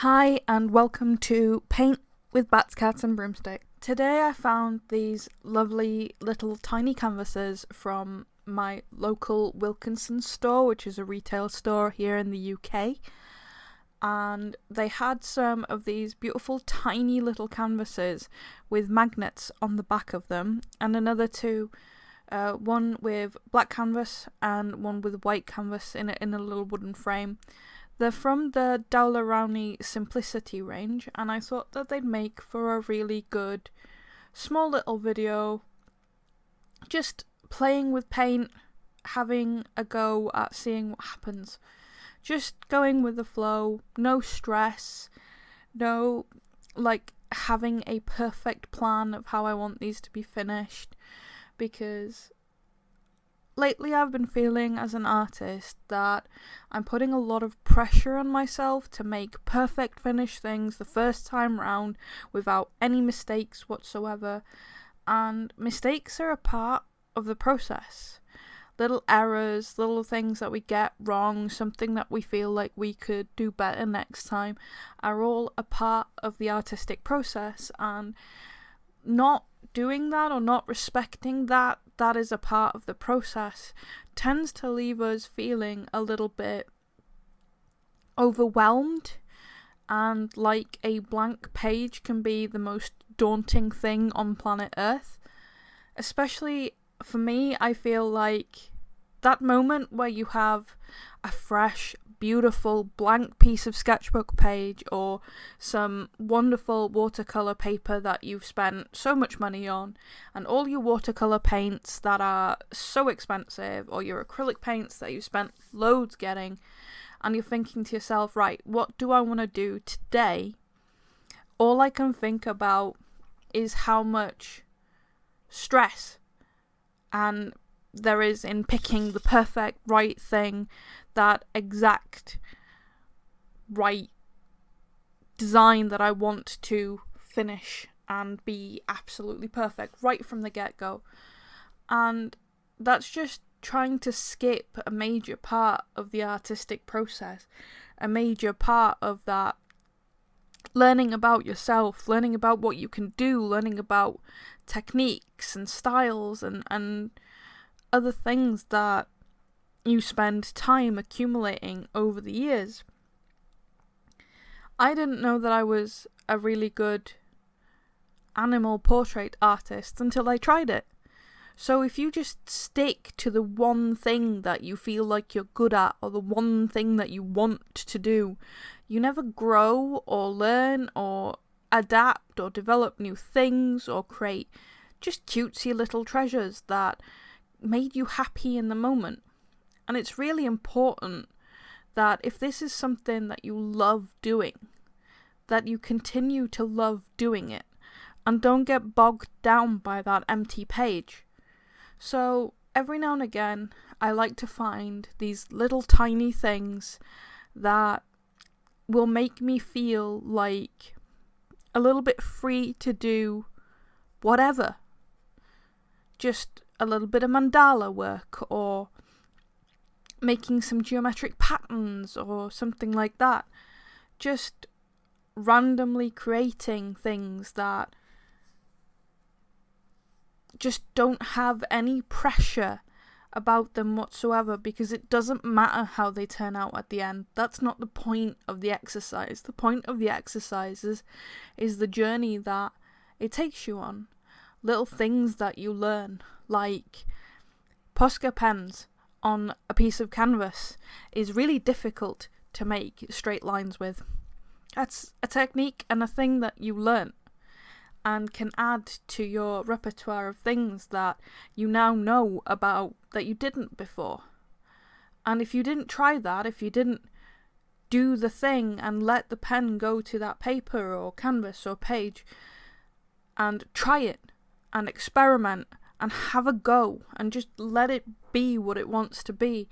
Hi and welcome to Paint with Bats, Cats and Broomstick. Today I found these lovely little tiny canvases from my local Wilkinson store, which is a retail store here in the UK. And they had some of these beautiful tiny little canvases with magnets on the back of them, and another two, one with black canvas and one with white canvas in a little wooden frame. They're from the Dawler Rowney Simplicity range, and I thought that they'd make for a really good small little video, just playing with paint, having a go at seeing what happens. Just going with the flow, no stress, no having a perfect plan of how I want these to be finished, because lately I've been feeling as an artist that I'm putting a lot of pressure on myself to make perfect finished things the first time round without any mistakes whatsoever, and mistakes are a part of the process. Little errors, little things that we get wrong, something that we feel like we could do better next time, are all a part of the artistic process, and not doing that or not respecting that is a part of the process tends to leave us feeling a little bit overwhelmed, and like a blank page can be the most daunting thing on planet Earth. Especially for me, I feel like that moment where you have a fresh, beautiful blank piece of sketchbook page or some wonderful watercolour paper that you've spent so much money on, and all your watercolour paints that are so expensive, or your acrylic paints that you've spent loads getting, and you're thinking to yourself, right, what do I want to do today? All I can think about is how much stress and there is in picking the perfect right thing, that exact right design that I want to finish and be absolutely perfect right from the get-go. And that's just trying to skip a major part of the artistic process, a major part of that learning about yourself, learning about what you can do, learning about techniques and styles and other things that you spend time accumulating over the years. I didn't know that I was a really good animal portrait artist until I tried it. So if you just stick to the one thing that you feel like you're good at, or the one thing that you want to do, you never grow or learn or adapt or develop new things or create just cutesy little treasures that made you happy in the moment. And it's really important that if this is something that you love doing, that you continue to love doing it and don't get bogged down by that empty page. So every now and again, I like to find these little tiny things that will make me feel like a little bit free to do whatever. Just a little bit of mandala work, or making some geometric patterns or something like that. Just randomly creating things that just don't have any pressure about them whatsoever, because it doesn't matter how they turn out at the end. That's not the point of the exercise. The point of the exercise is the journey that it takes you on. Little things that you learn, like posca pens on a piece of canvas is really difficult to make straight lines with. That's a technique and a thing that you learn and can add to your repertoire of things that you now know about that you didn't before. And if you didn't try that, if you didn't do the thing and let the pen go to that paper or canvas or page and try it and experiment and have a go and just let it be what it wants to be,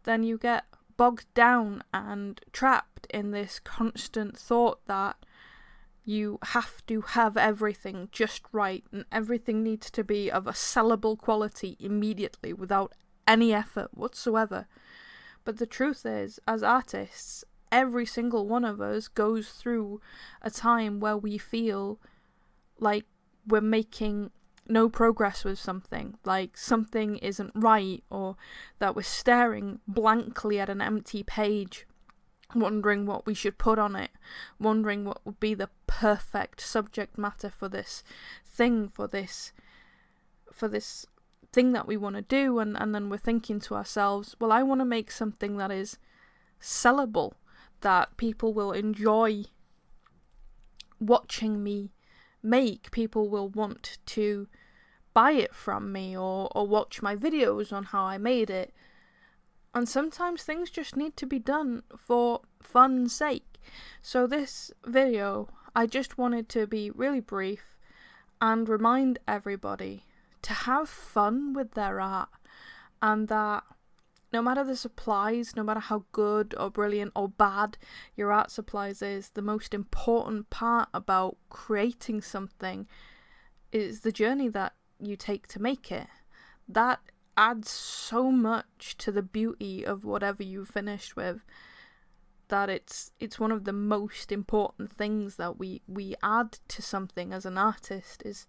then you get bogged down and trapped in this constant thought that you have to have everything just right and everything needs to be of a sellable quality immediately without any effort whatsoever. But the truth is, as artists, every single one of us goes through a time where we feel like we're making no progress with something, like something isn't right, or that we're staring blankly at an empty page, wondering what we should put on it, wondering what would be the perfect subject matter for this thing, for this thing that we want to do, and then we're thinking to ourselves, well, I want to make something that is sellable, that people will enjoy watching me make, people will want to buy it from me, or watch my videos on how I made it. And sometimes things just need to be done for fun's sake. So this video, I just wanted to be really brief and remind everybody to have fun with their art, and that no matter the supplies, no matter how good or brilliant or bad your art supplies is, the most important part about creating something is the journey that you take to make it. That adds so much to the beauty of whatever you've finished with, that it's one of the most important things that we add to something as an artist is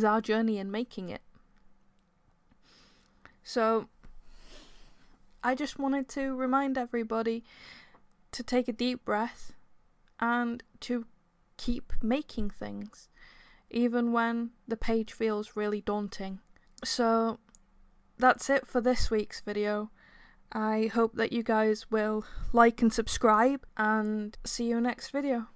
our journey in making it. So I just wanted to remind everybody to take a deep breath and to keep making things, even when the page feels really daunting. So that's it for this week's video. I hope that you guys will like and subscribe, and see you next video.